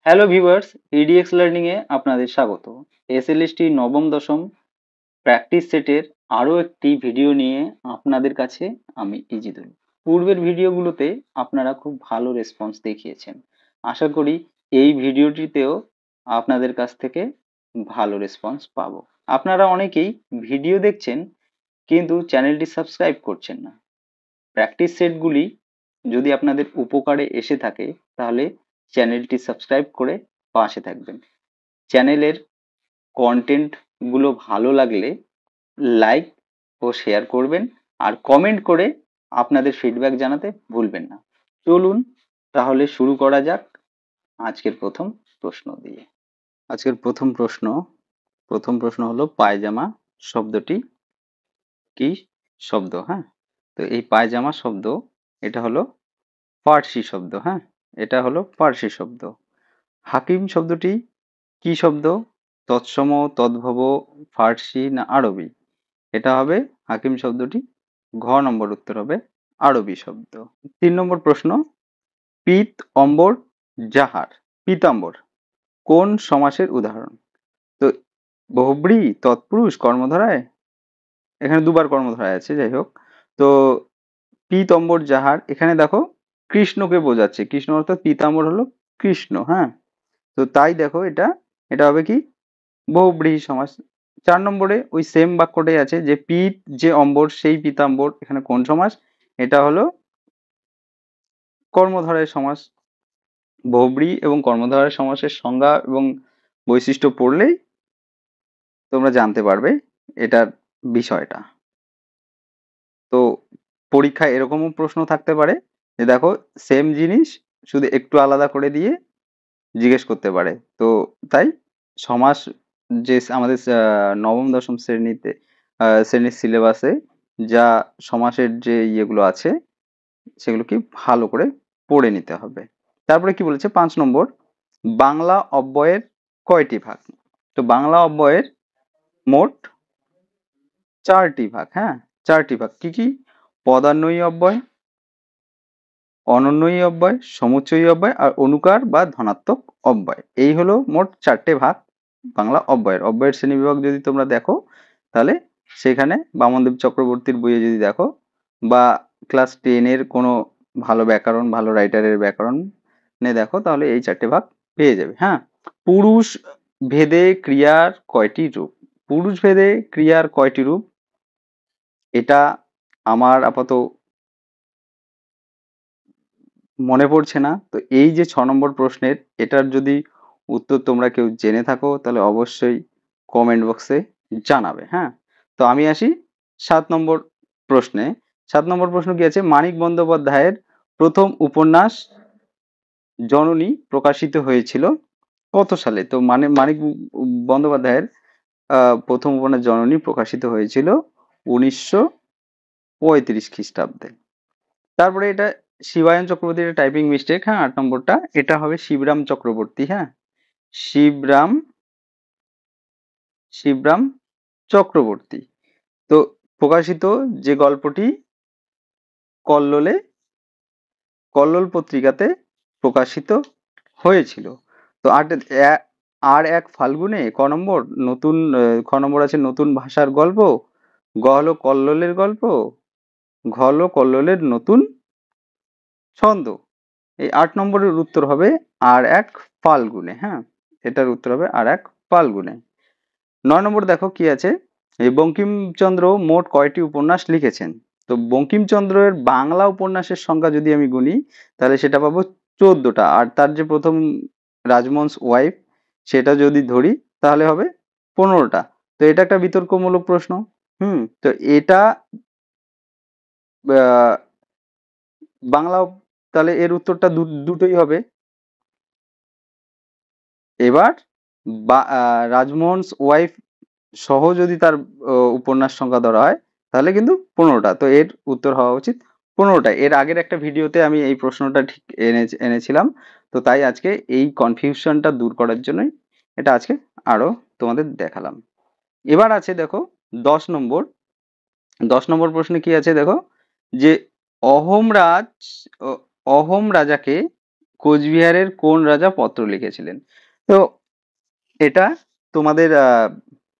Hello viewers, edX learning এ আপনাদের স্বাগত। SLST নবম দশম প্র্যাকটিস সেটের আরো একটি ভিডিও নিয়ে আপনাদের কাছে আমি ইজিদুল। পূর্বের ভিডিওগুলোতে আপনারা খুব ভালো রেসপন্স দেখিয়েছেন। আশা করি এই ভিডিওটিতেও আপনাদের কাছ থেকে ভালো রেসপন্স পাবো। আপনারা অনেকেই ভিডিও দেখছেন কিন্তু চ্যানেলটি সাবস্ক্রাইব করছেন না। প্র্যাকটিস সেটগুলি যদি আপনাদের উপকারে এসে থাকে তাহলে চ্যানেলটি সাবস্ক্রাইব করে পাশে থাকবেন। চ্যানেলের কন্টেন্ট গুলো ভালো লাগলে লাইক ও শেয়ার করবেন আর কমেন্ট করে আপনাদের ফিডব্যাক জানাতে ভুলবেন না। চলুন তাহলে শুরু করা যাক আজকের প্রথম প্রশ্ন দিয়ে। আজকের প্রথম প্রশ্ন হলো পায়জামা শব্দটি কি শব্দ? হ্যাঁ, তো এই পায়জামা শব্দ এটা হলো ফার্সি শব্দ। হ্যাঁ, এটা হলো ফার্সি শব্দ। হাকিম শব্দটি কি শব্দ? তৎসম, তদ্ভব, ফার্সি না আরবি? এটা হবে হাকিম শব্দটি ঘ নম্বর উত্তর হবে আরবি শব্দ। 3 নম্বর প্রশ্ন, পিত অম্বর যাহার পীতাম্বর কোন সমাসের উদাহরণ? তো বহুব্রী তৎপুরুষ কর্মধারায়, এখানে দুবার কর্মধারায় আছে, যাই হোক। তো পীতম্বর যাহার এখানে দেখো কৃষ্ণকে বোঝাচ্ছে, কৃষ্ণ অর্থাৎ পীতাম্বর হলো কৃষ্ণ। হ্যাঁ, তো তাই দেখো এটা এটা হবে কি বহুব্রীহি সমাস। 4 নম্বরে ওই সেম বাক্যটাই আছে যে পীত যে অম্বর সেই পীতাম্বর, এখানে কোন সমাস? এটা হলো কর্মধারয় সমাস। বহুব্রী এবং কর্মধারয় সমাসের সংজ্ঞা এবং বৈশিষ্ট্য পড়লেই তোমরা জানতে পারবে এটার বিষয়টা। তো পরীক্ষায় এরকমও প্রশ্ন থাকতে পারে যে দেখো সেম জিনিস শুধু একটু আলাদা করে দিয়ে জিজ্ঞেস করতে পারে। তো তাই সমাস যে আমাদের নবম দশম শ্রেণীর সিলেবাসে যা সমাসের যে ইয়েগুলো আছে সেগুলো কি ভালো করে পড়ে নিতে হবে। তারপরে কি বলেছে 5 নম্বর, বাংলা অব্যয়ের কয়টি ভাগ? তো বাংলা অব্যয়ের মোট 4টি ভাগ। হ্যাঁ, 4টি ভাগ কি কি? পদান্বয়ী অব্যয়, অনন্বয়ী অব্যয়, সমুচ্চয়ী অব্যয় আর অনুকার বা ধনাত্মক অব্যয়। এই হলো মোট 4টে ভাগ বাংলা অব্যয়ের। অব্যয়ের শ্রেণীবিভাগ যদি তোমরা দেখো তাহলে সেখানে বামনদেব চক্রবর্তীর বইয়ে যদি দেখো বা ক্লাস 10 এর কোনো ভালো ব্যাকরণ, ভালো রাইটারের ব্যাকরণ দেখো তাহলে এই 4টে ভাগ পেয়ে যাবে। হ্যাঁ, পুরুষ ভেদে ক্রিয়ার কয়টি রূপ? পুরুষ ভেদে ক্রিয়ার কয়টি রূপ এটা আমার আপাতত মনে পড়ছে না। তো এই যে 6 নম্বর প্রশ্নের এটার যদি উত্তর তোমরা কেউ জেনে থাকো তাহলে অবশ্যই কমেন্ট বক্সে জানাবে। হ্যাঁ, তো আমি আসি 7 নম্বর প্রশ্নে। 7 নম্বর প্রশ্ন কি আছে? মানিক বন্দ্যোপাধ্যায়ের প্রথম উপন্যাস জননী প্রকাশিত হয়েছিল কত সালে? তো মানিক বন্দ্যোপাধ্যায়ের প্রথম উপন্যাস জননী প্রকাশিত হয়েছিল 1935 খ্রিস্টাব্দে। তারপরে এটা শিবায়ন চক্রবর্তীর টাইপিং মিস্টেক। হ্যাঁ, 8 নম্বরটা এটা হবে শিবরাম চক্রবর্তী। হ্যাঁ, শিবরাম শিবরাম চক্রবর্তী। তো প্রকাশিত যে গল্পটি কল্লোলে কল্লোল পত্রিকাতে প্রকাশিত হয়েছিল। তো আর এক ফাল্গুনে ক নম্বর নতুন, খ নম্বর আছে নতুন ভাষার গল্প, গ হলো কল্লোলের গল্প, ঘ হলো কল্লোলের নতুন ছন্দ। এই 8 নম্বরের উত্তর হবে আর এক ফাল্গুনে। হ্যাঁ, এটার উত্তর হবে আর এক ফাল্গুনে। 9 নম্বর দেখো কি আছে, এই বঙ্কিমচন্দ্র মোট কয়টি উপন্যাস লিখেছেন? তো বঙ্কিমচন্দ্রের বাংলা উপন্যাসের সংখ্যা যদি আমি গুনি তাহলে সেটা পাবো 14টা। আর তার যে প্রথম রাজমোহনস ওয়াইফ সেটা যদি ধরি তাহলে হবে 15টা। তো এটা একটা বিতর্কমূলক প্রশ্ন। তো এটা বাংলা, তাহলে এর উত্তরটা দুটোই হবে। এবার রাজমোহনস ওয়াইফ সহ যদি তার উপন্যাস সংখ্যা ধরা হয় তাহলে কিন্তু 15টা। তো এর উত্তর হওয়া উচিত 15টা। এর আগের একটা ভিডিওতে আমি এই প্রশ্নটা ঠিক এনেছিলাম। তো তাই আজকে এই কনফিউশনটা দূর করার জন্যই এটা আজকে আরো তোমাদের দেখালাম। এবার আছে দেখো 10 নম্বর। 10 নম্বর প্রশ্নে কি আছে দেখো, যে অহোম রাজাকে কোচবিহারের কোন রাজা পত্র লিখেছিলেন? তো এটা তোমাদের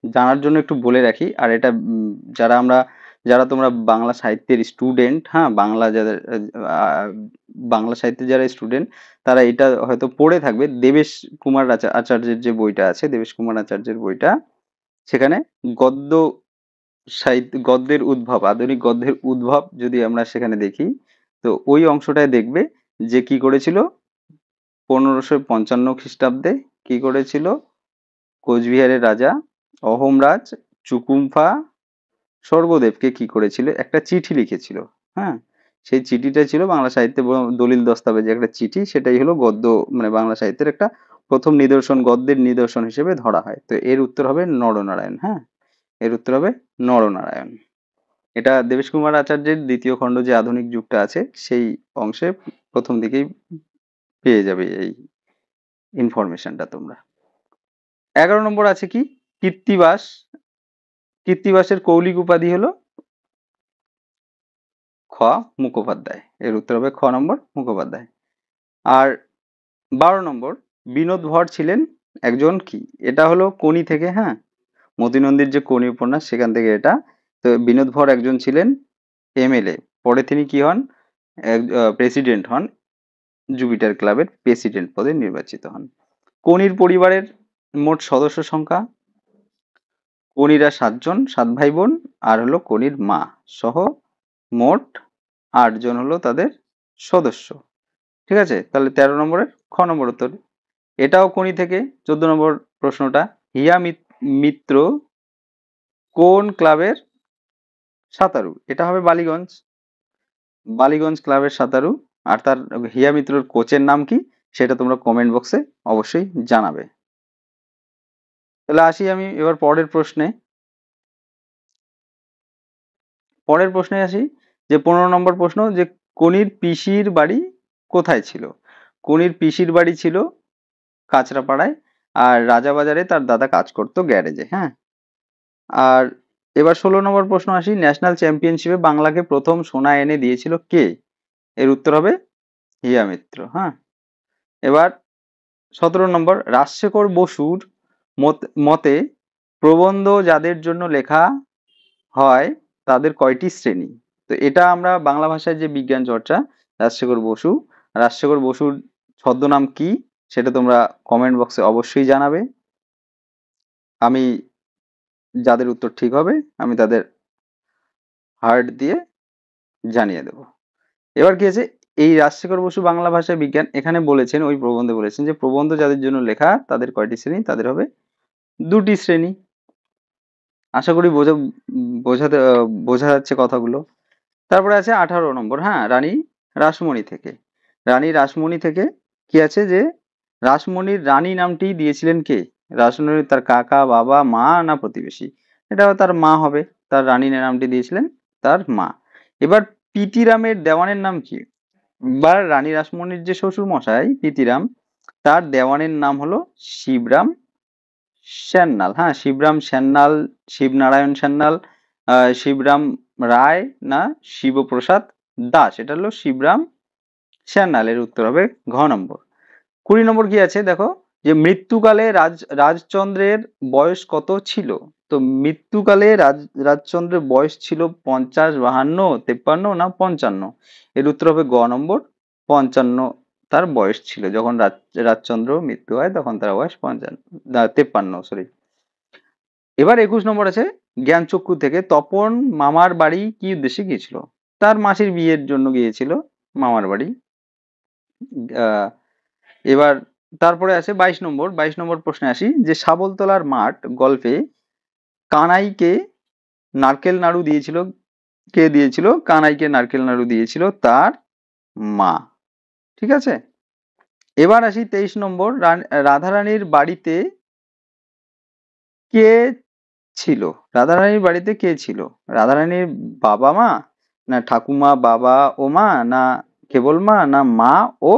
জানার জন্য একটু বলে রাখি। আর এটা যারা তোমরা বাংলা সাহিত্যের স্টুডেন্ট, হ্যাঁ, বাংলা সাহিত্যের যারা স্টুডেন্ট, তারা এটা হয়তো পড়ে থাকবে। দেবেশ কুমার আচার্যের যে বইটা আছে, দেবেশ কুমার আচার্যের বইটা, সেখানে গদ্য গদ্যের উদ্ভব, আধুনিক গদ্যের উদ্ভব যদি আমরা সেখানে দেখি, তো ওই অংশটায় দেখবে যে কি করেছিল 1555 খ্রিস্টাব্দে, কি করেছিল কোচবিহারের রাজা অহোমরাজ চুকুম্ফা স্বর্গদেবকে কি করেছিল, একটা চিঠি লিখেছিল। হ্যাঁ, সেই চিঠিটা ছিল বাংলা সাহিত্যে দলিল দস্তাবেজে একটা চিঠি, সেটাই হলো গদ্য, মানে বাংলা সাহিত্যের একটা প্রথম নিদর্শন, গদ্যের নিদর্শন হিসেবে ধরা হয়। তো এর উত্তর হবে নরনারায়ণ। হ্যাঁ, এর উত্তর হবে নরনারায়ণ। এটা দেবেশ কুমার আচার্যের দ্বিতীয় খণ্ড যে আধুনিক যুগটা আছে, সেই অংশে প্রথম দিকেই পেয়ে যাবে এই ইনফরমেশনটা তোমরা। 11 নম্বর আছে কি, কৃত্তিবাস। কৃত্তিবাসের কৌলিক উপাধি হলো খ মুখোপাধ্যায়। এর উত্তর হবে খ নম্বর মুখোপাধ্যায়। আর 12 নম্বর, বিনোদ ভট ছিলেন একজন কি? এটা হলো কোনি থেকে, হ্যাঁ, মতিনন্দীর যে কোনি উপন্যাস সেখান থেকে এটা। তো বিনোদ ভট একজন ছিলেন এমএলএ, পরে তিনি কি হন, প্রেসিডেন্ট হন, জুপিটার ক্লাবের প্রেসিডেন্ট পদে নির্বাচিত হন। কোনির পরিবারের মোট সদস্য সংখ্যা, কোনিরা 7 জন, 7 ভাই বোন, আর হলো কোনির মা সহ মোট 8 জন হলো তাদের সদস্য। ঠিক আছে, তাহলে 13 নম্বরের খ নম্বর উত্তর। এটাও কোনি থেকে। 14 নম্বর প্রশ্নটা, হিয়া মিত্র কোন ক্লাবের সাঁতারু? এটা হবে বালিগঞ্জ, বালিগঞ্জ ক্লাবের সাঁতারু। আর তার হিয়া মিত্রর কোচের নাম কি, সেটা তোমরা কমেন্ট বক্সে অবশ্যই জানাবে। তাহলে আসি আমি এবার পরের প্রশ্নে। পরের প্রশ্নে আসি, যে 15 নম্বর প্রশ্ন, যে কোনির পিসির বাড়ি কোথায় ছিল? কোনির পিসির বাড়ি ছিল কাঁচরাপাড়ায়, আর রাজাবাজারে তার দাদা কাজ করতো গ্যারেজে। হ্যাঁ, আর এবার 16 নম্বর প্রশ্ন আসি, ন্যাশনাল চ্যাম্পিয়নশিপে বাংলাকে প্রথম সোনা এনে দিয়েছিল কে? এর উত্তর হবে হিয়া মিত্র। হ্যাঁ, এবার 17 নম্বর, রাজশেখর বসুর মতে প্রবন্ধ যাদের জন্য লেখা হয় তাদের কয়টি শ্রেণী? তো এটা আমরা বাংলা ভাষায় যে বিজ্ঞান চর্চা, রাজশেখর বসুর ছদ্মনাম কি, সেটা তোমরা কমেন্ট বক্সে অবশ্যই জানাবে। আমি যাদের উত্তর ঠিক হবে আমি তাদের হার্ট দিয়ে জানিয়ে দেব। এবার কি আছে, এই রাজশেখর বসু বাংলা ভাষায় বিজ্ঞান, এখানে বলেছেন, ওই প্রবন্ধে বলেছেন যে প্রবন্ধ যাদের জন্য লেখা তাদের কয়টি শ্রেণী, তাদের হবে 2টি শ্রেণী। আশা করি বোঝা যাচ্ছে কথাগুলো। তারপরে আছে 18 নম্বর, হ্যাঁ, রানী রাসমণি থেকে। রানী রাসমণি থেকে কি আছে, যে রাসমণির রানী নামটি দিয়েছিলেন কে? রাসমণির তার কাকা, বাবা, মা না প্রতিবেশী? এটা তার মা হবে, তার রানী নামটি দিয়েছিলেন তার মা। এবার পিতিরামের দেওয়ানের নাম কি? বা রানী রাসমণির যে শ্বশুর মশাই পিতিরাম, তার দেওয়ানের নাম হলো শিবরাম সান্যাল। হ্যাঁ, শিবরাম সান্যাল, শিবনারায়ণ সান্যাল, শিবরাম রায় না শিবপ্রসাদ দাস? এটা হলো শিবরাম সান্যাল। এর উত্তর হবে ঘ নম্বর। 20 নম্বর কি আছে দেখো, যে মৃত্যুকালে রাজচন্দ্রের বয়স কত ছিল? তো মৃত্যুকালে রাজচন্দ্রের বয়স ছিল 50, 52, 53 না 55? এর উত্তর হবে গ নম্বর, 55 তার বয়স ছিল যখন রাজচন্দ্র মৃত্যু হয়, তখন তার বয়স 53, সরি। এবার 21 নম্বর আছে, জ্ঞানচক্ষু থেকে, তপন মামার বাড়ি কি উদ্দেশ্যে গিয়েছিল? তার মাসির বিয়ের জন্য গিয়েছিল মামার বাড়ি। এবার তারপরে আছে 22 নম্বর প্রশ্নে আসি, যে শাবলতলার মাঠ গল্পে কানাইকে নারকেল নাড়ু দিয়েছিল কে? দিয়েছিল কানাইকে নারকেল নাড়ু দিয়েছিল তার মা। ঠিক আছে, এবার আসি 23 নম্বর, রাধারানীর বাড়িতে কে ছিল? রাধারানীর বাড়িতে কে ছিল? রাধারানীর বাবা মা, না ঠাকুমা বাবা ও মা, না কেবল মা, না মা ও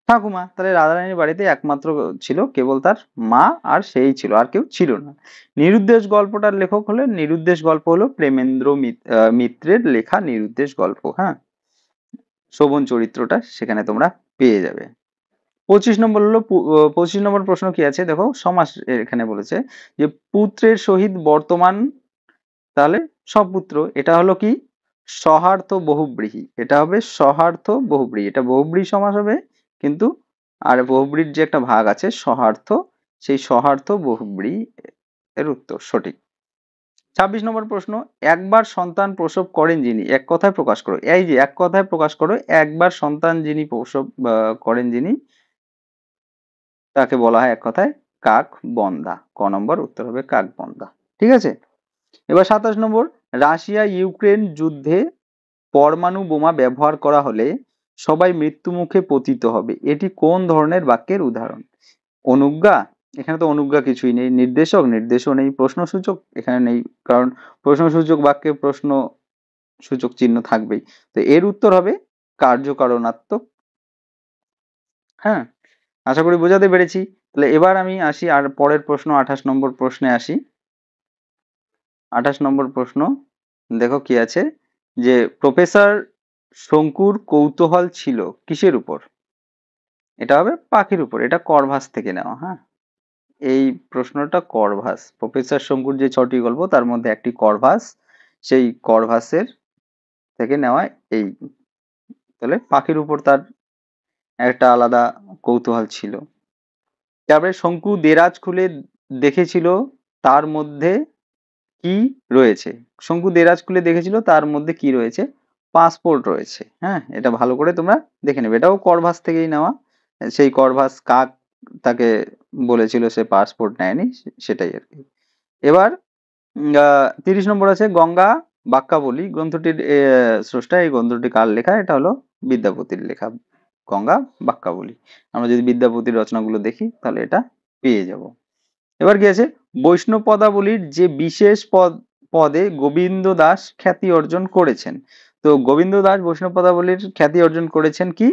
ঠাকুমা? তাহলে রাধারানীর বাড়িতে একমাত্র ছিল কেবল তার মা, আর সেই ছিল, আর কেউ ছিল না। নিরুদ্দেশ গল্পটার লেখক হলেন, নিরুদ্দেশ গল্প হলো প্রেমেন্দ্র মিত্রের লেখা নিরুদ্দেশ গল্প। হ্যাঁ, শোভন চরিত্রটা সেখানে তোমরা পেয়ে যাবে। 25 নম্বর প্রশ্ন কি আছে দেখো, সমাস এখানে বলেছে যে পুত্রের সহিত বর্তমান, তাহলে সপুত্র, এটা হলো কি সহার্থ বহুব্রীহি, এটা হবে সহার্থ বহুব্রীহি, এটা বহুব্রীহি সমাস হবে কিন্তু, আর বহুব্রীর যে একটা ভাগ আছে সহার্থ, সেই সহার্থ বহুব্রীহি এর উত্তর সঠিক। 26 নম্বর প্রশ্ন, একবার সন্তান প্রসব করেন যিনি, এক কথায় প্রকাশ করো, এই যে এক কথায় প্রকাশ করো, একবার সন্তান যিনি প্রসব করেন যিনি, তাকে বলা হয় এক কথায় কাক বন্ধা। ক নম্বর উত্তর হবে কাক বন্ধা। ঠিক আছে, এবার 27 নম্বর, রাশিয়া ইউক্রেন যুদ্ধে পরমাণু বোমা ব্যবহার করা হলে সবাই মৃত্যুমুখে পতিত হবে, এটি কোন ধরনের বাক্যের উদাহরণ? অনুজ্ঞা, এখানে তো অনুজ্ঞা কিছুই নেই, নির্দেশক, নির্দেশও নেই, প্রশ্নসূচক এখানে নেই, কারণ প্রশ্নসূচক বাক্যে প্রশ্ন সূচক চিহ্ন থাকবেই। তো এর উত্তর হবে কার্যকারণাত্মক। হ্যাঁ, আশা করি বোঝাতে পেরেছি। তাহলে এবার আমি আসি আর পরের প্রশ্ন, 28 নম্বর প্রশ্নে আসি। 28 নম্বর প্রশ্ন দেখো কি আছে, যে প্রফেসর শঙ্কুর কৌতূহল ছিল কিসের উপর? এটা হবে পাখির উপর, এটা করভাস থেকে নেওয়া। হ্যাঁ, এই প্রশ্নটা করভাস, প্রফেসর শঙ্কুর যে 6টি গল্প তার মধ্যে একটি করভাস, সেই করভাসের থেকে নেওয়া এই। তাহলে পাখির উপর তার একটা আলাদা কৌতূহল ছিল। তারপরে শঙ্কু দেরাজ খুলে দেখেছিল তার মধ্যে কি রয়েছে, শঙ্কু দেরাজ খুলে দেখেছিল তার মধ্যে কি রয়েছে, পাসপোর্ট রয়েছে। হ্যাঁ, এটা ভালো করে তোমরা দেখে নেবে, এটাও করভাস থেকেই নেওয়া। সেই করভাস কাক তাকে বলেছিল সে পাসপোর্ট নেয়নি, সেটাই আর কি। এবার 30 নম্বর আছে গঙ্গা বাক্যাবলী গ্রন্থটির স্রষ্টা, এই গ্রন্থটি কার লেখা? এটা হলো বিদ্যাপতির লেখা, গঙ্গা বাক্যাবলী। আমরা যদি বিদ্যাপতির রচনাগুলো দেখি তাহলে এটা পেয়ে যাব। এবার কি আছে, বৈষ্ণব পদাবলীর যে বিশেষ পদে গোবিন্দ দাস খ্যাতি অর্জন করেছেন। তো গোবিন্দ দাস বৈষ্ণব পদাবলীর খ্যাতি অর্জন করেছেন কি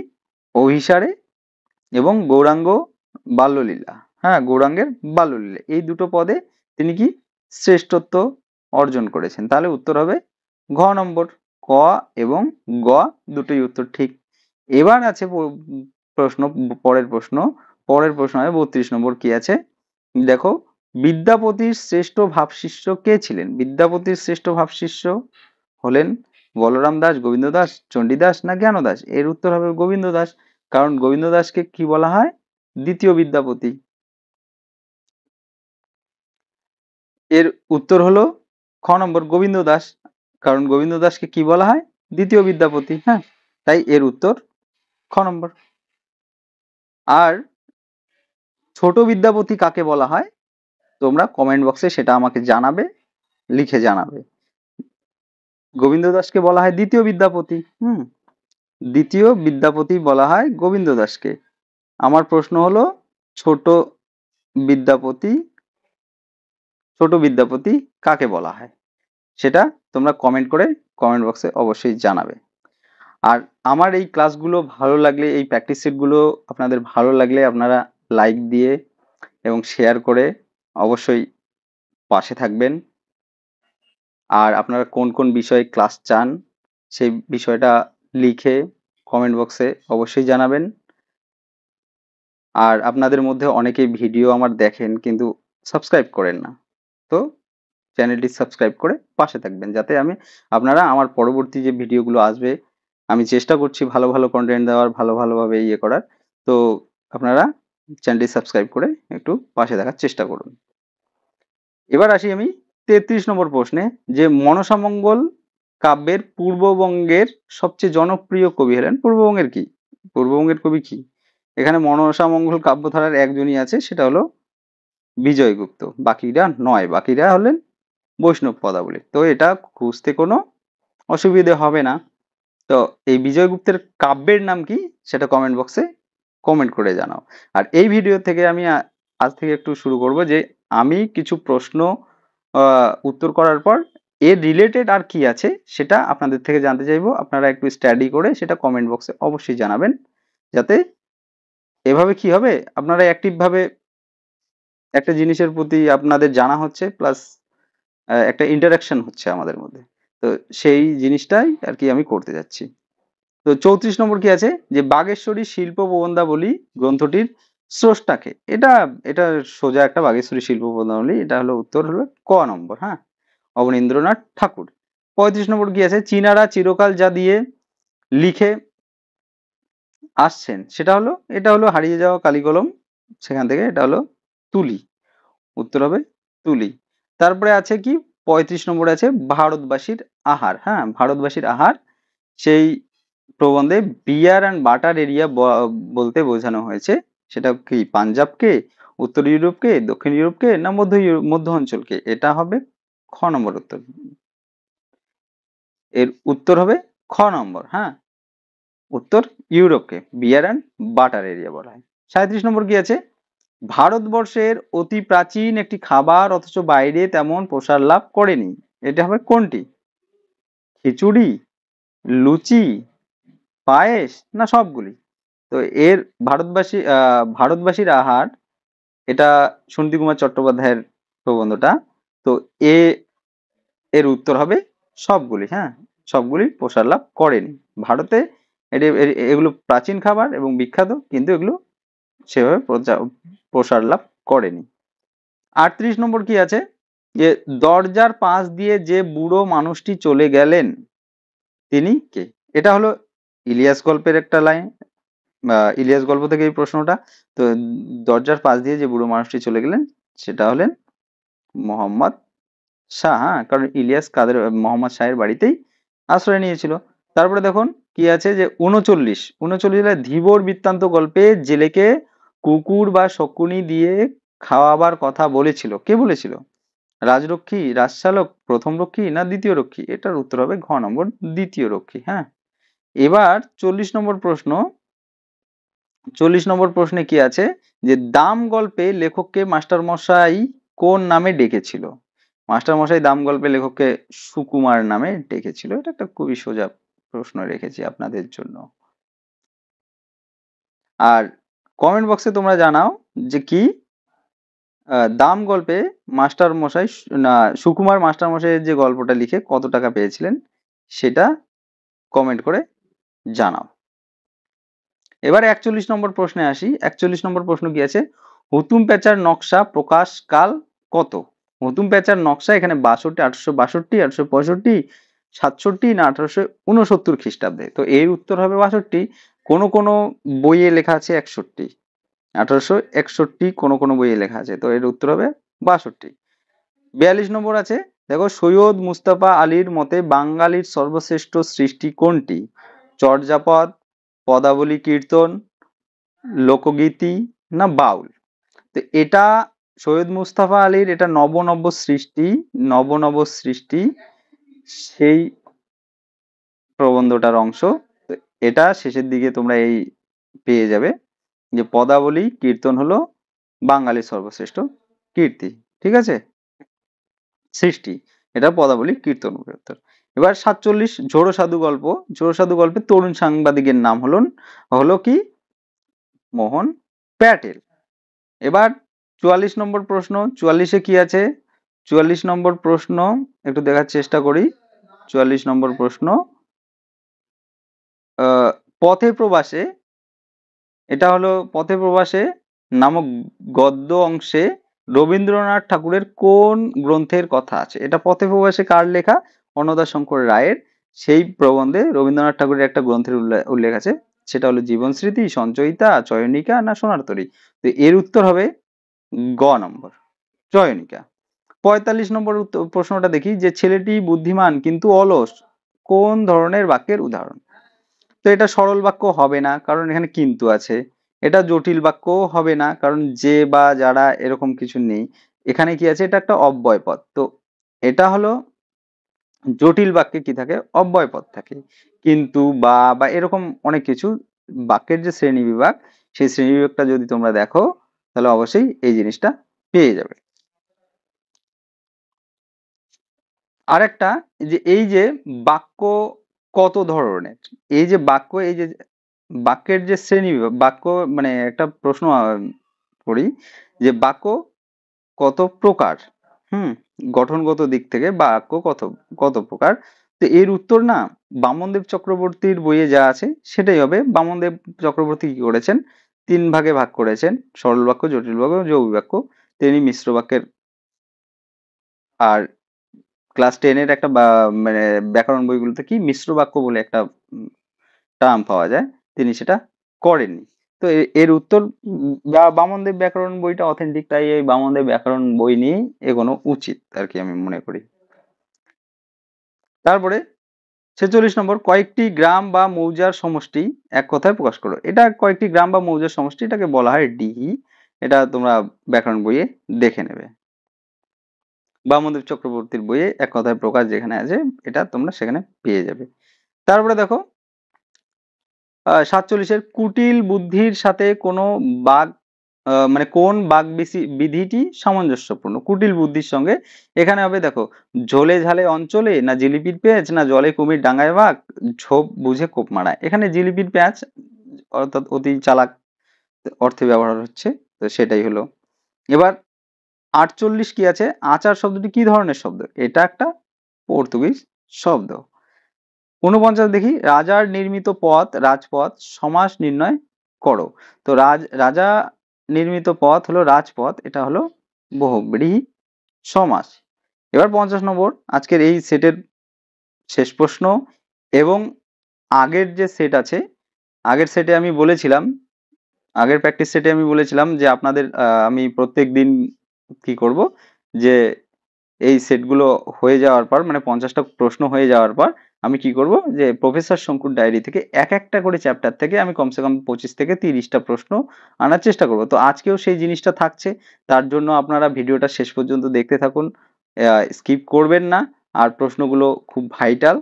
অভিসারে এবং গৌরাঙ্গ বাল্যলীলা। হ্যাঁ, গৌরাঙ্গের বাল্যলীলা, এই দুটো পদে তিনি কি শ্রেষ্ঠত্ব অর্জন করেছেন। তাহলে উত্তর হবে ঘ নম্বর, ক এবং গ দুটোই উত্তর ঠিক। এবার আছে প্রশ্ন, পরের প্রশ্ন হবে 32 নম্বর, কি আছে দেখো, বিদ্যাপতির শ্রেষ্ঠ ভাবশিষ্য কে ছিলেন? বিদ্যাপতির শ্রেষ্ঠ ভাবশিষ্য হলেন বলরাম দাস, গোবিন্দ দাস, চণ্ডীদাস না জ্ঞান দাস? এর উত্তর হবে গোবিন্দ দাস, কারণ গোবিন্দ দাসকে কি বলা হয়? দ্বিতীয় বিদ্যাপতি। এর উত্তর হলো খ নম্বর গোবিন্দ দাস, কারণ গোবিন্দ দাসকে কি বলা হয়? দ্বিতীয় বিদ্যাপতি। হ্যাঁ, তাই এর উত্তর খ নম্বর। আর ছোট বিদ্যাপতি কাকে বলা হয়? তোমরা কমেন্ট বক্সে সেটা আমাকে জানাবে, লিখে জানাবে। গোবিন্দ দাসকে বলা হয় দ্বিতীয় বিদ্যাপতি। দ্বিতীয় বিদ্যাপতি বলা হয় গোবিন্দ দাসকে। আমার প্রশ্ন হলো ছোট বিদ্যাপতি, ছোট বিদ্যাপতি কাকে বলা হয়? সেটা তোমরা কমেন্ট করে কমেন্ট বক্সে অবশ্যই জানাবে। আর আমার এই ক্লাসগুলো ভালো লাগলে, এই প্র্যাকটিস সেটগুলো আপনাদের ভালো লাগলে আপনারা লাইক দিয়ে এবং শেয়ার করে অবশ্যই পাশে থাকবেন। আর আপনারা কোন কোন বিষয়ে ক্লাস চান সেই বিষয়টা লিখে কমেন্ট বক্সে অবশ্যই জানাবেন। আর আপনাদের মধ্যে অনেকেই ভিডিও আমার দেখেন কিন্তু সাবস্ক্রাইব করেন না, তো চ্যানেলটি সাবস্ক্রাইব করে পাশে থাকবেন, যাতে আপনারা আমার পরবর্তী যে ভিডিওগুলো আসবে, আমি চেষ্টা করছি ভালো ভালো কন্টেন্ট দেওয়ার, ভালোভাবে ইয়ে করার। তো আপনারা চ্যানেলটি সাবস্ক্রাইব করে একটু পাশে থাকার চেষ্টা করুন। এবার আসি আমি 33 নম্বর প্রশ্নে, যে মনসামঙ্গল কাব্যের পূর্ববঙ্গের সবচেয়ে জনপ্রিয় কবি হলেন, পূর্ববঙ্গের কি, পূর্ববঙ্গের কবি কি? এখানে মনসামঙ্গল কাব্যধারার একজনই আছে, সেটা হলো বিজয়গুপ্ত, বাকিরা নয়, বাকিরা হলেন বৈষ্ণব পদাবলী। তো এটা খুঁজতে কোনো অসুবিধে হবে না। তো এই বিজয়গুপ্তের কাব্যের নাম কি সেটা কমেন্ট বক্সে কমেন্ট করে জানাও। আর এই ভিডিও থেকে আমি আজ থেকে একটু শুরু করব যে আমি কিছু প্রশ্ন উত্তর করার পর এর রিলেটেড আর কি আছে সেটা আপনাদের থেকে জানতে চাইবো। আপনারা একটু স্টাডি করে সেটা কমেন্ট বক্সে অবশ্যই জানাবেন, যাতে এভাবে কি হবে, আপনারা অ্যাক্টিভ ভাবে একটা জিনিসের প্রতি আপনাদের জানা হচ্ছে, প্লাস একটা ইন্টারাকশন হচ্ছে আমাদের মধ্যে। তো সেই জিনিসটাই আর কি আমি করতে যাচ্ছি। তো 34 নম্বর কি আছে, যে বাগেশ্বরী শিল্প প্রবন্ধাবলী গ্রন্থটির স্রষ্টাকে। এটা এটা সোজা একটা বাগেশ্বরী শিল্প প্রবন্ধাবলী, এটা হলো উত্তর হলো ক নম্বর, হ্যাঁ, অবনীন্দ্রনাথ ঠাকুর। 35 নম্বর কি আছে, চীনারা চিরকাল যা দিয়ে লিখে আসছেন সেটা হলো, এটা হলো হারিয়ে যাওয়া কালিকলম, সেখান থেকে এটা হলো তুলি, উত্তর হবে তুলি। তারপরে আছে কি, 35 নম্বরে আছে ভারতবাসীর আহার, হ্যাঁ, ভারতবাসীর আহার, সেই প্রবন্ধে বিয়ার অ্যান্ড বাটার এরিয়া বলতে বোঝানো হয়েছে সেটা কি, পাঞ্জাবকে, উত্তর ইউরোপকে, দক্ষিণ ইউরোপকে, না মধ্য অঞ্চলকে? এটা হবে খ নম্বর উত্তর, এর উত্তর হবে খ নম্বর, হ্যাঁ, উত্তর ইউরোপকে বিয়ার অ্যান্ড বাটার এরিয়া বলা হয়। 37 নম্বর কি আছে, ভারতবর্ষের অতি প্রাচীন একটি খাবার অথচ বাইরে তেমন প্রসার লাভ করেনি, এটা হবে কোনটি? খিচুড়ি, লুচি, পায়েস, না সবগুলি? তো এর ভারতবাসীর আহার, এটা সুনীতি কুমার চট্টোপাধ্যায়ের প্রবন্ধটা। তো এ এর উত্তর হবে সবগুলি, হ্যাঁ, সবগুলি প্রসার লাভ করেনি ভারতে। এগুলো প্রাচীন খাবার এবং বিখ্যাত, কিন্তু এগুলো সেভাবে প্রসার লাভ করেনি। 38 নম্বর কি আছে, যে দরজার পাশ দিয়ে যে বুড়ো মানুষটি চলে গেলেন তিনি কে? এটা হলো ইলিয়াস গল্পের একটা লাইন, ইলিয়াস গল্প থেকে এই প্রশ্নটা। তো দরজার পাশ দিয়ে যে বুড়ো মানুষটি চলে গেলেন সেটা হলেন মোহাম্মদ শাহ, হ্যাঁ, কারণ ইলিয়াস কাদের মোহাম্মদ শাহের বাড়িতেই আশ্রয় নিয়েছিল। তারপরে দেখুন কি আছে, যে 39 ধীবর বৃত্তান্ত গল্পে জেলেকে কুকুর বা শকুনি দিয়ে খাওয়াবার কথা বলেছিল, কে বলেছিল? রাজরক্ষী, রাজচালক, প্রথম রক্ষী, না দ্বিতীয় রক্ষী? এটার উত্তর হবে ঘ নম্বর, দ্বিতীয় রক্ষী, হ্যাঁ। এবার 40 নম্বর প্রশ্ন, 40 নম্বর প্রশ্নে কি আছে, যে দাম গল্পে লেখককে মাস্টারমশাই কোন নামে ডেকেছিল? মাস্টারমশাই দাম গল্পে লেখককে সুকুমার নামে ডেকেছিল। এটা একটা খুবই সোজা প্রশ্ন রেখেছি আপনাদের জন্য। আর কমেন্ট বক্সে তোমরা জানাও যে কি, দাম গল্পে মাস্টারমশাই, না সুকুমার মাস্টারমশাইয়ের যে গল্পটা লিখে কত টাকা পেয়েছিলেন সেটা কমেন্ট করে জানাও। এবার 41 নম্বর প্রশ্নে আসি। 41 নম্বর প্রশ্ন কি আছে, হুতুম প্যাঁচার নকশা প্রকাশ কাল কত? হুতুম প্যাঁচার নকশা এখানে 62, 1862, 1865, 67, না 1869 খ্রিস্টাব্দে? তো এর উত্তর হবে 62। কোনো কোনো বইয়ে লেখা আছে 61, 1861 কোনো কোনো বইয়ে লেখা আছে, তো এর উত্তর হবে 62। 42 নম্বর আছে, দেখো, সৈয়দ মুস্তাফা আলীর মতে বাঙালির সর্বশ্রেষ্ঠ সৃষ্টি কোনটি? চর্যাপদ, পদাবলী কীর্তন, লোকগীতি, না বাউল? তো এটা সৈয়দ মুস্তাফা আলীর, এটা নবনব সৃষ্টি, নবনব সৃষ্টি, সেই প্রবন্ধটার অংশ। তো এটা শেষের দিকে তোমরা এই পেয়ে যাবে যে পদাবলী কীর্তন হলো বাঙালির সর্বশ্রেষ্ঠ কীর্তি, ঠিক আছে, সৃষ্টি, এটা পদাবলী কীর্তন উত্তর। এবার 47 ঝোড়ো সাধু গল্প, ঝোড়ো সাধু গল্পের তরুণ সাংবাদিকের নাম হলো কি, মোহন প্যাটেল। এবার 44 নম্বর প্রশ্ন, 44-এ কি আছে, 44 নম্বর প্রশ্ন একটু দেখার চেষ্টা করি। 44 নম্বর প্রশ্ন, পথে প্রবাসে, এটা হলো পথে প্রবাসে নামক গদ্য অংশে রবীন্দ্রনাথ ঠাকুরের কোন গ্রন্থের কথা আছে? এটা পথে প্রবাসে কার লেখা? অন্নদাশঙ্কর রায়ের। সেই প্রবন্ধে রবীন্দ্রনাথ ঠাকুরের একটা গ্রন্থের উল্লেখ আছে, সেটা হলো জীবন স্মৃতি, সঞ্চয়িতা, চয়নিকা, না সোনার তরী? তো এর উত্তর হবে গ নম্বর, চয়নিকা। 45 নম্বর প্রশ্নটা দেখি, যে ছেলেটি বুদ্ধিমান কিন্তু অলস কোন ধরনের বাক্যের উদাহরণ? তো এটা সরল বাক্য হবে না, কারণ এখানে কিন্তু আছে। এটা জটিল বাক্যও হবে না, কারণ যে বা যারা এরকম কিছু নেই। এখানে কি আছে, এটা একটা অব্যয় পদ। তো এটা হলো জটিল বাক্যে কি থাকে, অব্যয় পদ থাকে। কিন্তু বা বা এরকম অনেক কিছু, বাক্যের যে শ্রেণী বিভাগ, সেই শ্রেণী বিভাগটা যদি তোমরা দেখো তাহলে অবশ্যই এই জিনিসটা পেয়ে যাবে। আরেকটা, যে এই যে বাক্য কত ধরনের, এই যে বাক্য, এই যে বাক্যের যে শ্রেণী বাক্য, মানে একটা প্রশ্ন করি, যে বাক্য কত প্রকার, হুম, গঠনগত দিক থেকে বাক্য কত কত প্রকার? তো এর উত্তর না বামনদেব চক্রবর্তীর বইয়ে যা আছে সেটাই হবে। বামনদেব চক্রবর্তী কি করেছেন, 3 ভাগে ভাগ করেছেন, সরল বাক্য, জটিল বাক্য, যৌগিক বাক্য। তিনি মিশ্র বাক্যের, আর ক্লাস 10 এর একটা মানে ব্যাকরণ বইগুলোতে কি মিশ্র বাক্য বলে একটা টার্ম পাওয়া যায়, তিনি সেটা করেননি। তো এর উত্তর বামনদেব ব্যাকরণ বইটা অথেন্টিক, তাই এই বামনদেব ব্যাকরণ বই নিয়েই এগোনো উচিত আর কি, আমি মনে করি। তারপরে 46 নম্বর, কয়েকটি গ্রাম বা মৌজার সমষ্টি এক কথায় প্রকাশ করো। এটা কয়েকটি গ্রাম বা মৌজার সমষ্টি, এটাকে বলা হয় ডিহি। এটা তোমরা ব্যাকরণ বইয়ে দেখে নেবে, বামনদেব চক্রবর্তীর বইয়ে এক কথায় প্রকাশ যেখানে আছে এটা তোমরা সেখানে পেয়ে যাবে। তারপরে দেখো 47-এর কুটিল বুদ্ধির সাথে কোনো বাগ মানে কোন বাগ বিধিটি সামঞ্জস্যপূর্ণ। কুটিল বুদ্ধির সঙ্গে এখানে হবে, দেখো, ঝোলে ঝালে অঞ্চলে না জিলিপির পেঁচ না জলে কুমির ডাঙায় বাঘ, ঝোপ বুঝে কোপ মারা। এখানে জিলিপির পেঁচ অর্থাৎ অতি চালাক অর্থে ব্যবহার হচ্ছে, তো সেটাই হলো। এবার 48 কি আছে, আচার শব্দটি কি ধরনের শব্দ? এটা একটা পর্তুগিজ শব্দ। 49 দেখি, রাজার নির্মিত পথ রাজপথ, সমাস নির্ণয় করো। তো রাজা নির্মিত পথ হলো রাজপথ, এটা হলো বহুব্রীহি সমাস। এবার 50 নম্বর, আজকের এই সেটের শেষ প্রশ্ন। এবং আগের যে সেট আছে, আগের সেটে আমি বলেছিলাম, আগের প্র্যাকটিস সেটে আমি বলেছিলাম যে আপনাদের আমি প্রত্যেক দিন কি করব, যে এই সেটগুলো হয়ে যাওয়ার পর, মানে 50টা প্রশ্ন হয়ে যাওয়ার পর আমি কি করব, যে প্রফেসর শঙ্কুর ডায়েরি থেকে এক একটা করে চ্যাপ্টার থেকে আমি কমসে কম 25 থেকে 30টা প্রশ্ন আনার চেষ্টা করব। তো আজকেও সেই জিনিসটা থাকছে, তার জন্য আপনারা ভিডিওটা শেষ পর্যন্ত দেখতে থাকুন, স্কিপ করবেন না। আর প্রশ্নগুলো খুব ভাইটাল।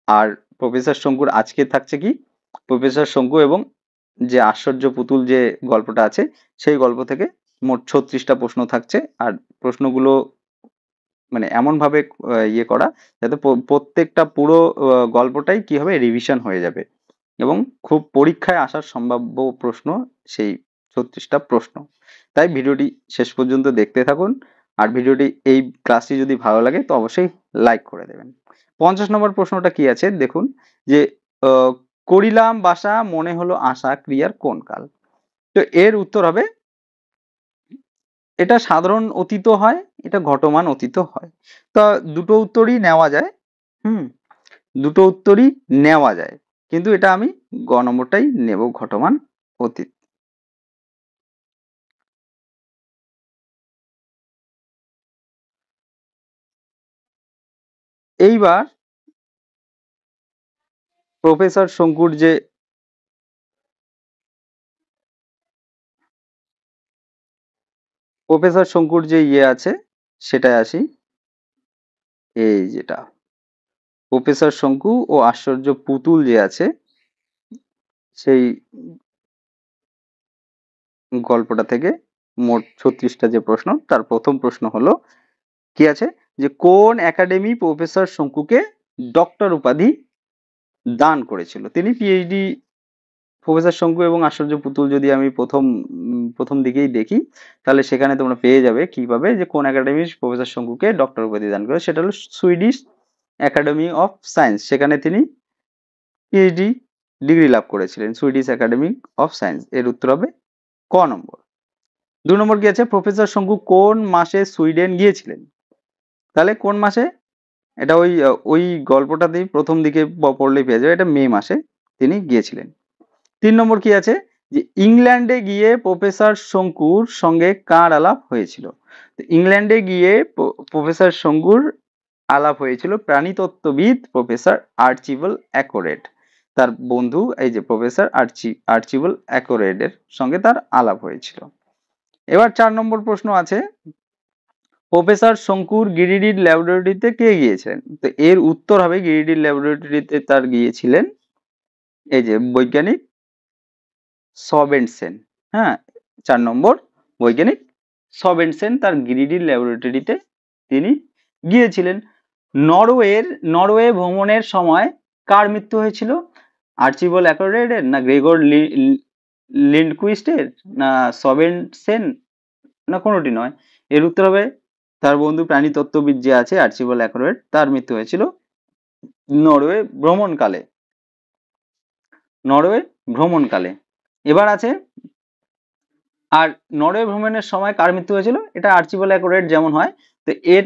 আর প্রফেসর শঙ্কুর আজকে থাকছে কি, প্রফেসর শঙ্কু এবং যে আশ্চর্য পুতুল যে গল্পটা আছে সেই গল্প থেকে মোট 36টা প্রশ্ন থাকছে। আর প্রশ্নগুলো মানে এমন ভাবে ইয়ে করা যাতে প্রত্যেকটা পুরো গল্পটাই কি হবে, রিভিশন হয়ে যাবে এবং খুব পরীক্ষায় আসার সম্ভাব্য প্রশ্ন সেই 36টা প্রশ্ন। তাই ভিডিওটি শেষ পর্যন্ত দেখতে থাকুন। আর ভিডিওটি, এই ক্লাসটি যদি ভালো লাগে তো অবশ্যই লাইক করে দেবেন। 50 নম্বর প্রশ্নটা কি আছে দেখুন, যে করিলাম বাসা মনে হলো আশা ক্রিয়ার কোন কাল? তো এর উত্তর হবে, এটা সাধারণ অতীত হয়, এটা ঘটমান অতীত হয়। তো দুটো উত্তরই নেওয়া যায়। হুম, দুটো উত্তরই নেওয়া যায়, কিন্তু এটা আমি গ নম্বরটাই নেব, ঘটমান অতীত। এইবার প্রফেসর শঙ্কুর যে ইয়ে আছে সেটায় আসি। এই যেটা প্রফেসর শঙ্কু ও আশ্চর্য পুতুল যে আছে সেই গল্পটা থেকে মোট 36টা যে প্রশ্ন, তার প্রথম প্রশ্ন হলো কি আছে, যে কোন একাডেমি প্রফেসর শঙ্কুকে ডক্টর উপাধি দান করেছিল? তিনি পিএইচডি, প্রফেসর শঙ্কু এবং আশ্চর্য পুতুল যদি আমি প্রথম দিকেই দেখি, তাহলে সেখানে তোমরা পেয়ে যাবে কিভাবে, যে কোন একাডেমি প্রফেসর শঙ্কুকে ডক্টর উপাধি দান করে, সেটা হলো সুইডিশ একাডেমি অফ সায়েন্স। সেখানে তিনি পিএইচডি ডিগ্রি লাভ করেছিলেন, সুইডিশ একাডেমি অফ সায়েন্স। এর উত্তর হবে ক নম্বর। 2 নম্বর কি আছে, প্রফেসর শঙ্কু কোন মাসে সুইডেন গিয়েছিলেন? তাহলে কোন মাসে, এটা ওই গল্পটাতেই প্রথম দিকে পড়লেই পেয়ে যাবে, এটা মে মাসে তিনি গিয়েছিলেন। 3 নম্বর কি আছে, যে ইংল্যান্ডে গিয়ে প্রফেসর শঙ্কুর সঙ্গে কার আলাপ হয়েছিল? তো ইংল্যান্ডে গিয়ে প্রফেসর শঙ্কুর আলাপ হয়েছিল প্রাণীতত্ত্ববিদ প্রফেসর আর্চিবল অ্যাকোরেড, তার বন্ধু এই যে প্রফেসর আর্চিবল অ্যাকোরেডের সঙ্গে তার আলাপ হয়েছিল। এবার 4 নম্বর প্রশ্ন আছে, প্রফেসর শঙ্কুর গিরিডির ল্যাবরেটরিতে কে গিয়েছিলেন? তো এর উত্তর হবে, গিরিডির ল্যাবরেটরিতে তার গিয়েছিলেন এই যে বৈজ্ঞানিক সবেনসেন। হ্যাঁ, 4 নম্বর, বৈজ্ঞানিক সবেনসেন তার গিরিডির ল্যাবরেটরিতে তিনি গিয়েছিলেন। নরওয়ে ভ্রমণের সময় কার মৃত্যু হয়েছিল? আর্চিবল অ্যাকোরেডের, না গ্রেগর লিন্ডকুইস্টের, না সবেনসেন, না কোনোটি নয়। এর উত্তর হবে তার বন্ধু প্রাণীতত্ত্ববিদ যে আছে আর্চিবল অ্যাকোরেড, তার মৃত্যু হয়েছিল নরওয়ে ভ্রমণকালে। নরওয়ে ভ্রমণকালে। এবার আছে, আর নরওয়ে ভ্রমণের সময় কার মৃত্যু হয়েছিল? এটা আর্চিবাল্ড অ্যাকোরেট যেমন হয়, তো এর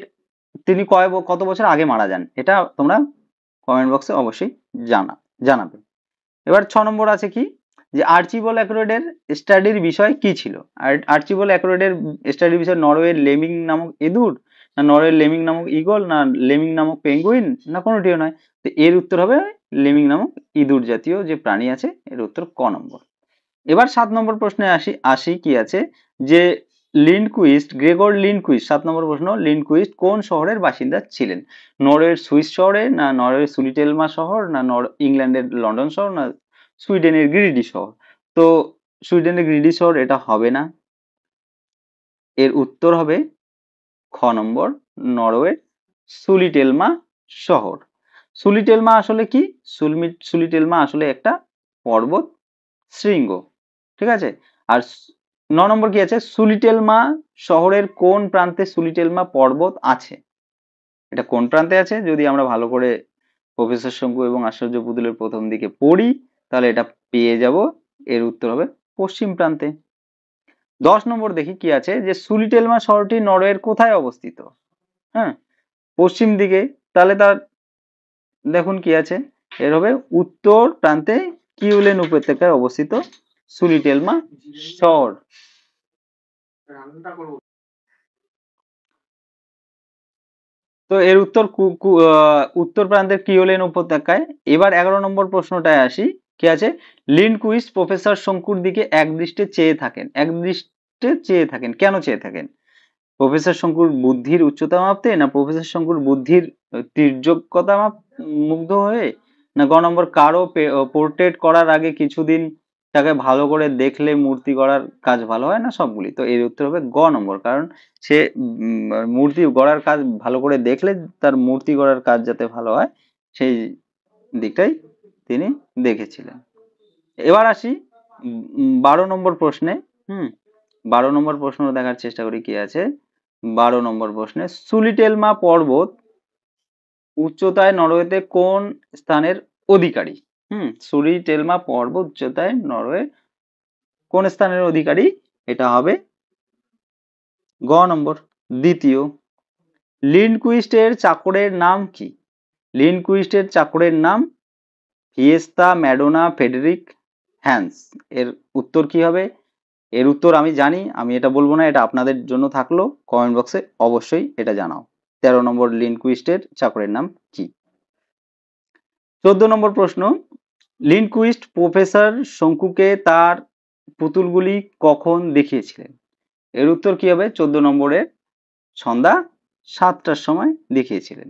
তিনি কত বছর আগে মারা যান, এটা তোমরা কমেন্ট বক্সে অবশ্যই জানাবে। এবার 6 নম্বর আছে কি, যে আর্চিবাল্ড অ্যাকোরেটের স্টাডির বিষয় কি ছিল? আর আর্চিবাল্ড অ্যাকোরেটের স্টাডির বিষয় নরওয়ের লেমিং নামক ইঁদুর, না নরওয়ের লেমিং নামক ঈগল, না লেমিং নামক পেঙ্গুইন, না কোনোটিও নয়। তো এর উত্তর হবে লেমিং নামক ইঁদুর জাতীয় যে প্রাণী আছে, এর উত্তর ক নম্বর। এবার 7 নম্বর প্রশ্নে আসি কি আছে, যে লিন্ডকুইস্ট, গ্রেগর লিন্ডকুইস্ট, 7 নম্বর প্রশ্ন, লিন্ডকুইস্ট কোন শহরের বাসিন্দা ছিলেন? নরওয়ের সুইস শহরে, না নরওয়ের সুলিটেলমা শহর, না ইংল্যান্ডের লন্ডন শহর, না সুইডেনের গ্রিডি শহর? তো সুইডেনের গ্রিডি শহর এটা হবে না, এর উত্তর হবে খ নম্বর, নরওয়ের সুলিটেলমা শহর। সুলিটেলমা আসলে কি? সুলিটেলমা আসলে একটা পর্বত শৃঙ্গ, ঠিক আছে। আর 9 নম্বর কি আছে, সুলিটেলমা শহরের কোন প্রান্তে সুলিটেলমা পর্বত আছে? এটা কোন প্রান্তে আছে, যদি আমরা ভালো করে প্রফেসর শঙ্কু এবং আশ্চর্য পুতুলের প্রথম দিকে পড়ি, তাহলে এটা পেয়ে যাব, এর উত্তর হবে পশ্চিম প্রান্তে। 10 নম্বর দেখি কি আছে, যে সুলিটেলমা শহরটি নরওয়ের কোথায় অবস্থিত? হ্যাঁ, পশ্চিম দিকে, তাহলে তার দেখুন কি আছে, এর হবে উত্তর প্রান্তে কিউলেন উপত্যকায় অবস্থিত সুলিটেলমা শহর। তো এর উত্তর উত্তর প্রান্তের কিওলেন উপত্যকায়। এবার 11 নম্বর প্রশ্নটায় আসি, কি আছে, লিন্ডকুইস্ট প্রফেসর শঙ্কুর দিকে একদৃষ্টে চেয়ে থাকেন, কেন চেয়ে থাকেন? প্রফেসর শঙ্কুর বুদ্ধির উচ্চতা মাপতে, না প্রফেসর শঙ্কুর বুদ্ধির তীর্যকতা মুগ্ধ হয়ে, না গ নম্বর কারো পোর্ট্রেট করার আগে কিছুদিন তাকে ভালো করে দেখলে মূর্তি গড়ার কাজ ভালো হয়, না সবগুলি? তো এর উত্তর হবে গ নম্বর, কারণ সে মূর্তি গড়ার কাজ ভালো করে দেখলে তার মূর্তি গড়ার কাজ যাতে ভালো হয় সেই দিকটাই তিনি দেখেছিলেন। এবার আসি 12 নম্বর প্রশ্নে। 12 নম্বর প্রশ্ন দেখার চেষ্টা করি কি আছে। 12 নম্বর প্রশ্নে, সুলিটেলমা পর্বত উচ্চতায় নরওয়েতে কোন স্থানের অধিকারী? সুলিটেলমা পর্বত উচ্চতায় নরওয়ে কোন স্থানের অধিকারী? এটা হবে গ নম্বর, দ্বিতীয়। লিন্ডকুইস্টের চাকরের নাম কি? লিন্ডকুইস্টের চাকরের নাম ফিয়েস্তা, ম্যাডোনা, ফেডেরিক, হ্যান্স। এর উত্তর কি হবে? এর উত্তর আমি জানি, আমি এটা বলবো না, এটা আপনাদের জন্য থাকলো, কমেন্ট বক্সে অবশ্যই এটা জানাও। 13 নম্বর লিন্ডকুইস্টের চাকরের নাম কি? 14 নম্বর প্রশ্ন, লিন্ডকুইস্ট প্রফেসর শঙ্কুকে তার পুতুলগুলি কখন দেখিয়েছিলেন? এর উত্তর কি হবে? 14 নম্বরের সন্ধ্যা 7টার সময় দেখিয়েছিলেন।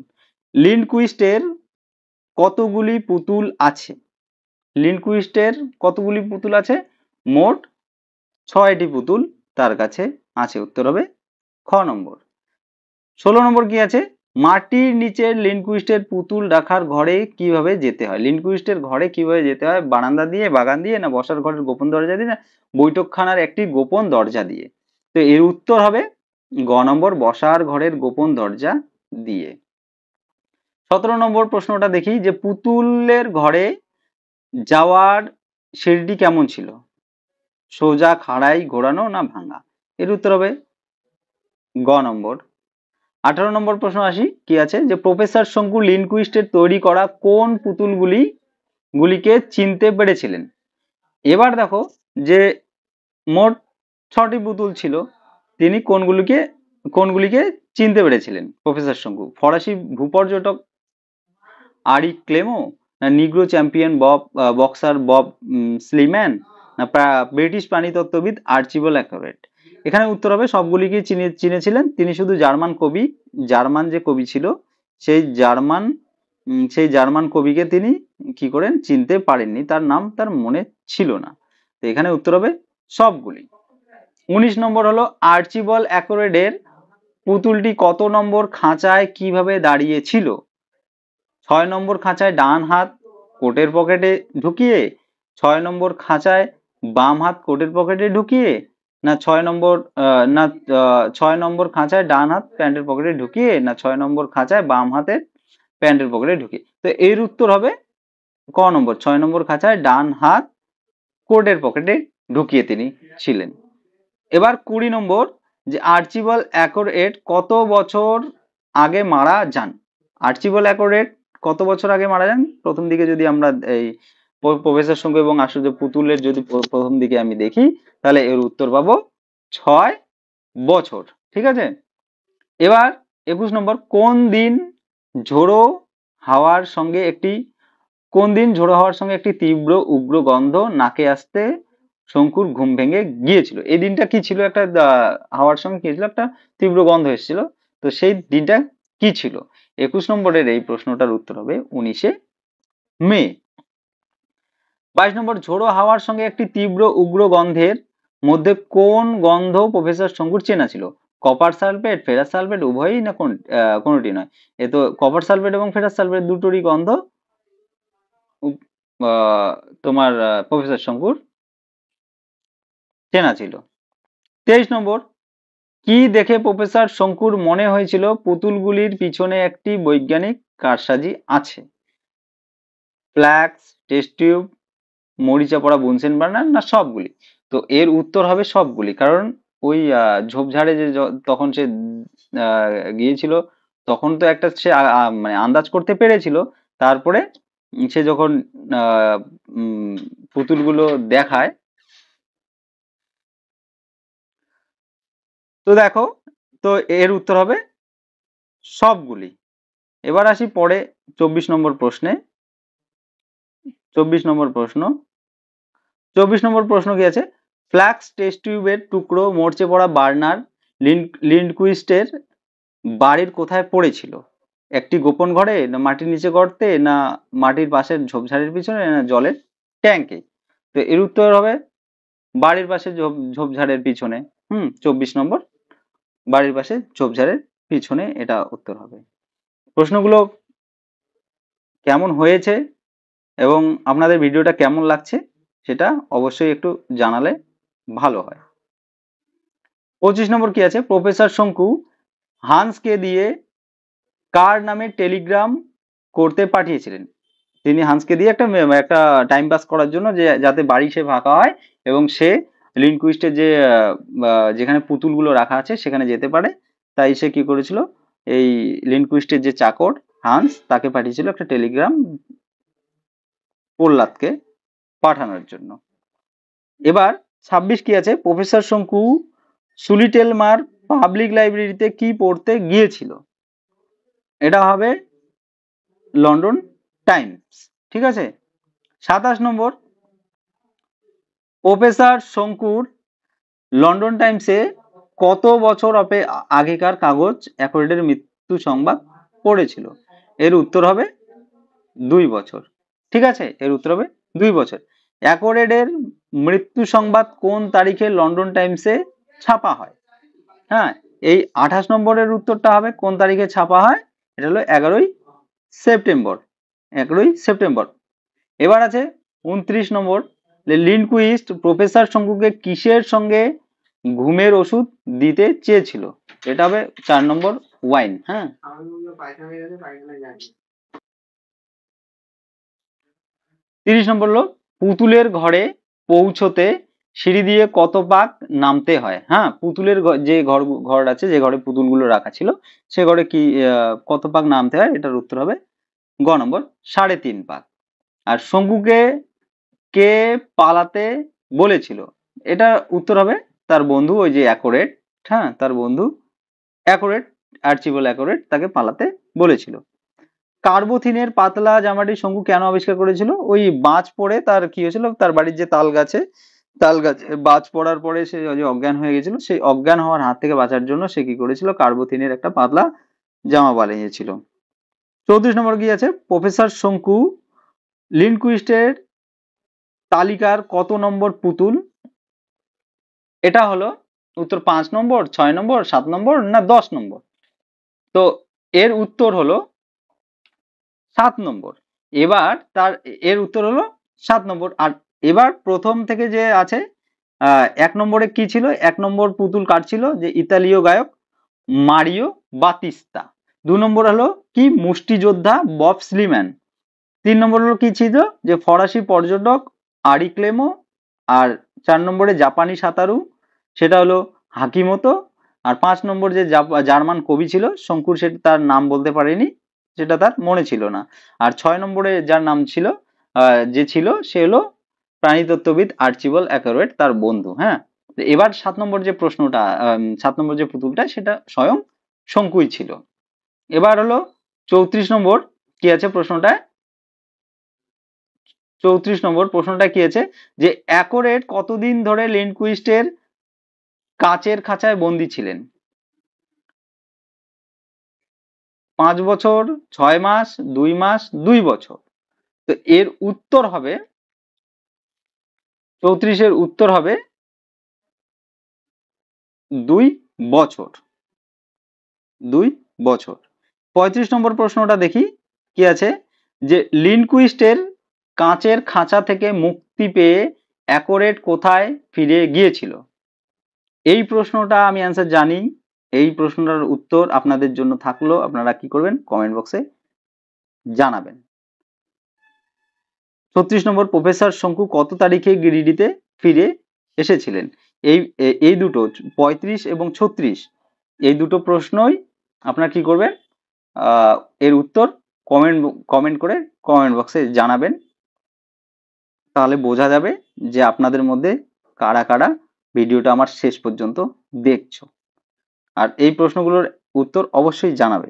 লিন্ডকুইস্টের কতগুলি পুতুল আছে? লিন্ডকুইস্টের কতগুলি পুতুল আছে? মোট 6টি পুতুল তার কাছে আছে, উত্তর হবে খ নম্বর। 16 নম্বর কি আছে, মাটির নিচের লিন্ডকুইস্টের পুতুল রাখার ঘরে কিভাবে যেতে হয়? লিন্ডকুইস্টের ঘরে কিভাবে যেতে হয়? বারান্দা দিয়ে, বাগান দিয়ে, না বসার ঘরের গোপন দরজা দিয়ে, না বৈঠকখানার একটি গোপন দরজা দিয়ে? তো এর উত্তর হবে গ নম্বর, বসার ঘরের গোপন দরজা দিয়ে। 17 নম্বর প্রশ্নটা দেখি, যে পুতুলের ঘরে যাওয়ার সিঁড়িটি কেমন ছিল? সোজা, খাড়াই, ঘোরানো, না ভাঙা? এর উত্তর হবে গ নম্বর। 18 নম্বর প্রশ্ন আসি, কি আছে, যে প্রফেসর শঙ্কু লিন্ডকুইস্টের তৈরি করা কোন পুতুলগুলিকে চিনতে পেরেছিলেন? এবার দেখো যে মোট 6টি পুতুল ছিল, তিনি কোনগুলিকে চিনতে পেরেছিলেন প্রফেসর শঙ্কু? ফরাসি ভূপর্যটক আরি ক্লেমো, না নিগ্রো চ্যাম্পিয়ন বক্সার বব স্লিম্যান, না ব্রিটিশ প্রাণীতত্ত্ববিদ আর্চিবাল্ড অ্যাকোরেট? এখানে উত্তর হবে সবগুলিকে চিনেছিলেন তিনি, শুধু জার্মান যে কবি ছিল সেই জার্মান কবিকে তিনি কি করেন, চিনতে পারেননি, তার নাম তার মনে ছিল না। তো এখানে উত্তর হবে সবগুলি। 19 নম্বর হলো, আর্চিবাল্ড অ্যাকোরেটের পুতুলটি কত নম্বর খাঁচায় কিভাবে দাঁড়িয়ে ছিল? 6 নম্বর খাঁচায় ডান হাত কোটের পকেটে ঢুকিয়ে, 6 নম্বর খাঁচায় বাম হাত কোটের পকেটে ঢুকিয়ে, না 6 নম্বর খাঁচায় ডান হাত প্যান্টের পকেটে ঢুকিয়ে, না 6 নম্বর খাঁচায় বাম হাতের প্যান্টের পকেটে ঢুকিয়ে? তো এর উত্তর হবে ক নম্বর, 6 নম্বর খাঁচায় ডান হাত কোটের পকেটে ঢুকিয়ে তিনি ছিলেন। এবার 20 নম্বর, যে আর্চিবাল্ড অ্যাকোরেট কত বছর আগে মারা যান? আর্চিবাল্ড অ্যাকোরেট কত বছর আগে মারা যান? প্রথম দিকে যদি আমরা এই প্রফেসর শঙ্কু এবং আশ্চর্য পুতুলের যদি প্রথম দিকে আমি দেখি, তাহলে এর উত্তর পাবো 6 বছর। ঠিক আছে। এবার 21 নম্বর, কোন দিন ঝোড়ো হাওয়ার সঙ্গে একটি তীব্র উগ্র গন্ধ নাকে আসতে শঙ্কুর ঘুম ভেঙে গিয়েছিল? এই দিনটা কি ছিল? একটা হাওয়ার সঙ্গে কি ছিল? একটা তীব্র গন্ধ এসেছিল। তো সেই দিনটা কি ছিল? 21 নম্বরের এই প্রশ্নটার উত্তর হবে 19শে মে। 22 নম্বর, ঝোড়ো হাওয়ার সঙ্গে একটি তীব্র উগ্র গন্ধের মধ্যে কোন গন্ধ প্রফেসর শঙ্কুর চেনা ছিল? কপার সালফেট, ফেরাস সালফেট, উভয়ই না কোনটি নয়? এ তো কপার সালফেট এবং ফেরাস সালফেট দুটোরই গন্ধ তোমার প্রফেসর শঙ্কুর চেনা ছিল। 23 নম্বর, কি দেখে প্রফেসর শঙ্কুর মনে হয়েছিল পুতুলগুলির পিছনে একটি বৈজ্ঞানিক কারসাজি আছে? ফ্ল্যাক্স, টেস্ট টিউব, মরিচা পড়া বুনসেন বার্নার, না সবগুলি? তো এর উত্তর হবে সবগুলি, কারণ ওই ঝোপঝাড়ে যে তখন সে গিয়েছিল, তখন তো একটা সে মানে আন্দাজ করতে পেরেছিল। তারপরে সে যখন পুতুলগুলো দেখায়, তো দেখো, তো এর উত্তর হবে সবগুলি। এবার আসি পরে 24 নম্বর প্রশ্নে। 24 নম্বর প্রশ্ন কি আছে? ফ্ল্যাক্স টেস্ট টিউবের টুকরো মরচে পড়া বার্নার লিন্ডকুইস্টের বাড়ির কোথায় পড়েছিল? একটি গোপন ঘরে, না মাটির নিচে গর্তে, না মাটির পাশের ঝোপঝাড়ের পিছনে, না জলের ট্যাঙ্কে? তো এর উত্তর হবে বাড়ির পাশে ঝোপঝাড়ের পিছনে। 24 নম্বর, বাড়ির পাশে ঝোপঝাড়ের পিছনে, এটা উত্তর হবে। প্রশ্নগুলো কেমন হয়েছে এবং আপনাদের ভিডিওটা কেমন লাগছে সেটা অবশ্যই একটু জানালে ভালো হয়। 25 নম্বর কি আছে? প্রফেসর শঙ্কু হান্সকে দিয়ে কার নামে টেলিগ্রাম করতে পাঠিয়েছিলেন? তিনি হান্সকে দিয়ে একটা টাইম পাস করার জন্য, যে যাতে বাড়ি সে ফাঁকা হয় এবং সে লিনকুইস্টের যে যেখানে পুতুলগুলো রাখা আছে সেখানে যেতে পারে, তাই সে কি করেছিল, এই লিনকুইস্টের যে চাকর হান্স, তাকে পাঠিয়েছিল একটা টেলিগ্রাম প্রহ্লাদকে পাঠানোর জন্য। এবার 26 কি আছে? প্রফেসর শঙ্কু সুলিটেলমার পাবলিক লাইব্রেরিতে কি পড়তে গিয়েছিল? এটা হবে লন্ডন টাইমস। ঠিক আছে। 27 নম্বর, প্রফেসর শঙ্কুর লন্ডন টাইমসে কত বছর আগেকার কাগজ অ্যাকোরেটের মৃত্যু সংবাদ পড়েছিল? এর উত্তর হবে 2 বছর। ঠিক আছে, এর উত্তর হবে 2 বছর। অ্যাকোরেটের মৃত্যু সংবাদ কোন তারিখে লন্ডন টাইমসে ছাপা হয়? হ্যাঁ, এই 28 নম্বরের উত্তরটা হবে কোন তারিখে ছাপা হয়? এটা হলো 11ই সেপ্টেম্বর। 11ই সেপ্টেম্বর। এবার আছে 29 নম্বর, লিনকুইস্ট প্রফেসর শঙ্কুকে কিসের সঙ্গে ঘুমের ওষুধ দিতে চেয়েছিল? এটা হবে 4 নম্বর, ওয়াইন। হ্যাঁ, 30 নম্বর হলো পুতুলের ঘরে পৌঁছতে সিঁড়ি দিয়ে কত পাক নামতে হয়? হ্যাঁ, পুতুলের যে ঘর আছে, যে ঘরে পুতুলগুলো রাখা ছিল, সে ঘরে কি কত পাক নামতে হয়? এটার উত্তর হবে গ নম্বর, 3.5 পাক। আর শঙ্কুকে কে পালাতে বলেছিল? এটা উত্তর হবে তার বন্ধু, ওই যে অ্যাকোরেট। হ্যাঁ, তার বন্ধু অ্যাকোরেট, আর্চিবাল্ড অ্যাকোরেট তাকে পালাতে বলেছিল। কার্বোথিনের পাতলা জামাটি শঙ্কু কেন আবিষ্কার করেছিল? ওই বাজ পড়ে তার কি হয়েছিল, তার বাড়ির যে তাল গাছে বাজ পড়ার পরে সে অজ্ঞান হয়ে গেছিল, সেই অজ্ঞান হওয়ার হাত থেকে বাঁচার জন্য সে কি করেছিল, কার্বোথিনের একটা পাতলা জামা বানিয়েছিল। 34 নম্বর কি আছে? প্রফেসর শঙ্কু লিনকুইস্টের তালিকার কত নম্বর পুতুল? এটা হলো উত্তর 5 নম্বর, 6 নম্বর, 7 নম্বর, না 10 নম্বর? তো এর উত্তর হলো 7 নম্বর। এবার এর উত্তর হলো 7 নম্বর। আর এবার প্রথম থেকে যে আছে, 1 নম্বরে কি ছিল? 1 নম্বর পুতুল কার ছিল? যে ইতালীয় গায়ক মারিও বাতিস্তা। 2 নম্বর হলো কি? মুষ্টিযোদ্ধা বব স্লিম্যান। 3 নম্বর হলো কি ছিল, যে ফরাসি পর্যটক আরি ক্লেমো, আর 4 নম্বরে জাপানি সাঁতারু সেটা হলো হাকিমোতো, আর 5 নম্বর যে জার্মান কবি ছিল শঙ্কুর, সেটা তার নাম বলতে পারেনি, যেটা তার মনে ছিল না। আর 6 নম্বরে যার নাম ছিল যে ছিল সে হলো প্রাণীতত্ত্ববিদ আর্চিবাল্ড অ্যাকারওয়েট, তার বন্ধু। হ্যাঁ, তো এবার 7 নম্বর যে প্রশ্নটা, 7 নম্বর যে পুতুলটা সেটা স্বয়ং শঙ্কুই ছিল। এবার হলো 34 নম্বর কি আছে প্রশ্নটায়, 34 নম্বর প্রশ্নটা কি আছে, যে অ্যাকোরেট কতদিন ধরে লিন্ডকুইস্টের কাচের খাঁচায় বন্দী ছিলেন? 5 বছর, 6 মাস, 2 মাস, 2 বছর। তো এর উত্তর হবে, 34 এর উত্তর হবে 2 বছর, 2 বছর। 35 নম্বর প্রশ্নটা দেখি কি আছে, যে লিন্ডকুইস্টের কাচের খাঁচা থেকে মুক্তি পেয়ে অ্যাকোরেট কোথায় ফিরে গিয়েছিল? এই প্রশ্নটা আমি অ্যান্সার জানি, এই প্রশ্নটার উত্তর আপনাদের জন্য থাকলো, আপনারা কি করবেন কমেন্ট বক্সে জানাবেন। 36 নম্বর, প্রফেসর শঙ্কু কত তারিখে গিরিডিতে ফিরে এসেছিলেন? এই দুটো 35 এবং 36 এই দুটো প্রশ্নই আপনারা কি করবেন, এর উত্তর কমেন্ট করে কমেন্ট বক্সে জানাবেন, তাহলে বোঝা যাবে যে আপনাদের মধ্যে কারা কারা ভিডিওটা আমার শেষ পর্যন্ত দেখছো, আর এই প্রশ্নগুলোর উত্তর অবশ্যই জানাবে।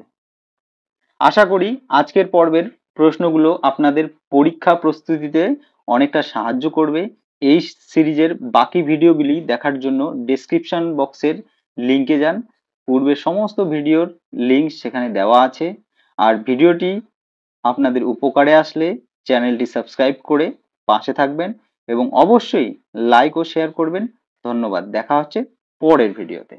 আশা করি আজকের পর্বের প্রশ্নগুলো আপনাদের পরীক্ষা প্রস্তুতিতে অনেকটা সাহায্য করবে। এই সিরিজের বাকি ভিডিওগুলি দেখার জন্য ডেসক্রিপশন বক্সের লিঙ্কে যান, পূর্বে সমস্ত ভিডিওর লিঙ্ক সেখানে দেওয়া আছে। আর ভিডিওটি আপনাদের উপকারে আসলে চ্যানেলটি সাবস্ক্রাইব করে পাশে থাকবেন এবং অবশ্যই লাইক ও শেয়ার করবেন। ধন্যবাদ, দেখা হচ্ছে পরের ভিডিওতে।